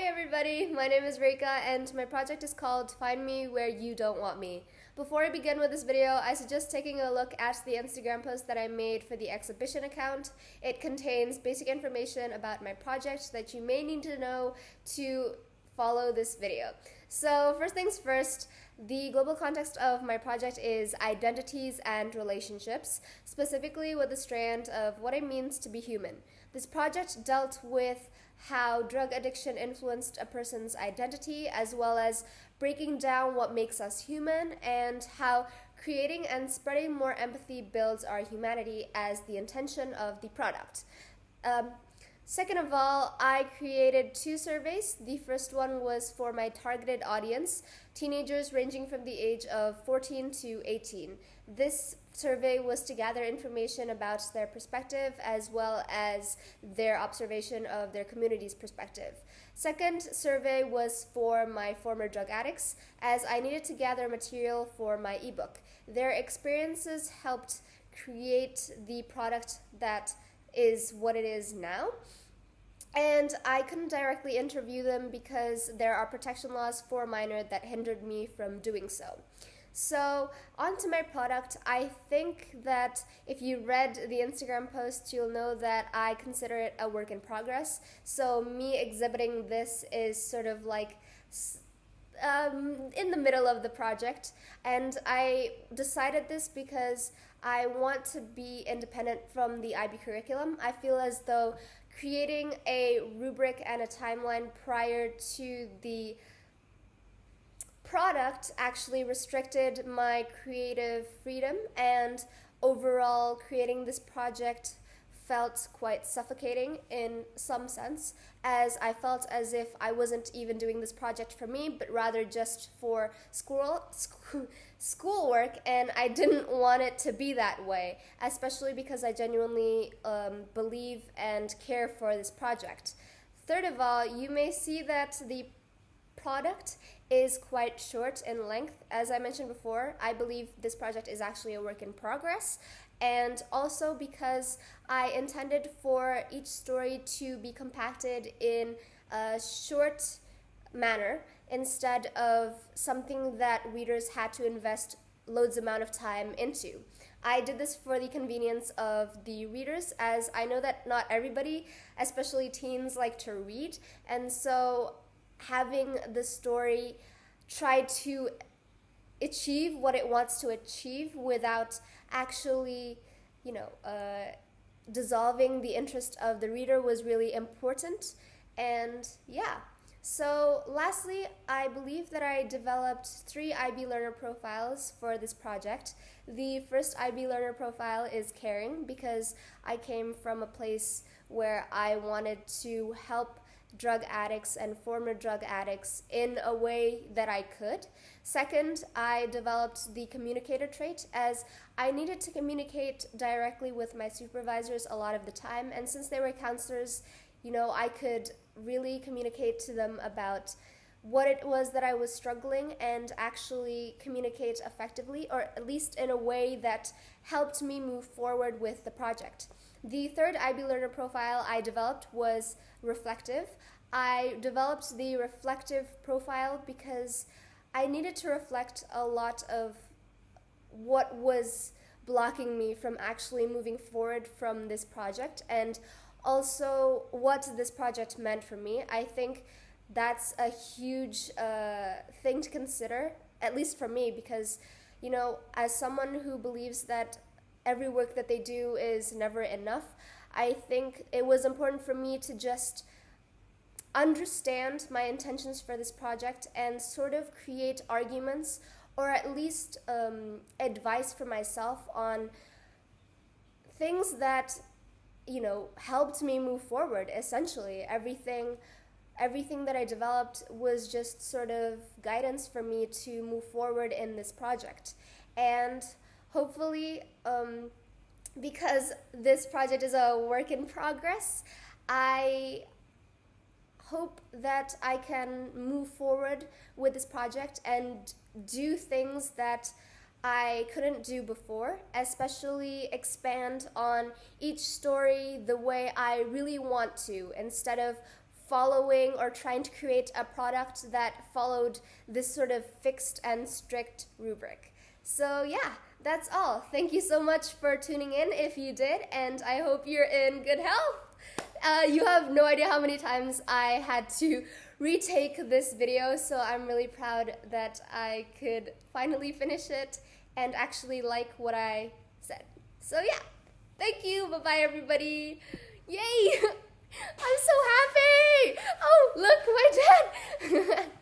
everybody, my name is Raeka and my project is called Find Me Where You Don't Want Me. Before I begin with this video, I suggest taking a look at the Instagram post that I made for the exhibition account. It contains basic information about my project that you may need to know to follow this video. So first things first, the global context of my project is identities and relationships, specifically with the strand of what it means to be human. This project dealt with how drug addiction influenced a person's identity, as well as breaking down what makes us human and how creating and spreading more empathy builds our humanity as the intention of the product. Second of all, I created 2 surveys. The first one was for my targeted audience, teenagers ranging from the age of 14 to 18. This survey was to gather information about their perspective as well as their observation of their community's perspective. Second survey was for my former drug addicts, as I needed to gather material for my ebook. Their experiences helped create the product that is what it is now. And I couldn't directly interview them because there are protection laws for a minor that hindered me from doing so. So, on to my product. I think that if you read the Instagram post, you'll know that I consider it a work in progress. So, me exhibiting this is sort of like in the middle of the project, and I decided this because I want to be independent from the IB curriculum. I feel as though creating a rubric and a timeline prior to the product actually restricted my creative freedom, and overall creating this project felt quite suffocating in some sense, as I felt as if I wasn't even doing this project for me, but rather just for schoolwork, and I didn't want it to be that way, especially because I genuinely believe and care for this project. Third of all, you may see that the product is quite short in length. As I mentioned before, I believe this project is actually a work in progress, and also because I intended for each story to be compacted in a short manner instead of something that readers had to invest loads amount of time into. I did this for the convenience of the readers, as I know that not everybody, especially teens, like to read, and so having the story try to achieve what it wants to achieve without actually, dissolving the interest of the reader was really important. And yeah, so lastly, I believe that I developed 3 IB learner profiles for this project. The first IB learner profile is caring, because I came from a place where I wanted to help drug addicts and former drug addicts in a way that I could. Second, I developed the communicator trait, as I needed to communicate directly with my supervisors a lot of the time, and since they were counselors, I could really communicate to them about what it was that I was struggling and actually communicate effectively, or at least in a way that helped me move forward with the project. The third IB learner profile I developed was reflective. I developed the reflective profile because I needed to reflect a lot of what was blocking me from actually moving forward from this project, and also what this project meant for me. I think that's a huge thing to consider, at least for me, because, as someone who believes that every work that they do is never enough, I think it was important for me to just understand my intentions for this project and sort of create arguments, or at least advice for myself on things that, helped me move forward. Essentially, everything that I developed was just sort of guidance for me to move forward in this project. And hopefully, because this project is a work in progress, I hope that I can move forward with this project and do things that I couldn't do before, especially expand on each story the way I really want to, instead of following or trying to create a product that followed this sort of fixed and strict rubric. So yeah, that's all. Thank you so much for tuning in if you did, and I hope you're in good health. You have no idea how many times I had to retake this video, so I'm really proud that I could finally finish it and actually like what I said. So yeah, thank you. Bye-bye, everybody. Yay! I'm so happy! Oh, look, my dad!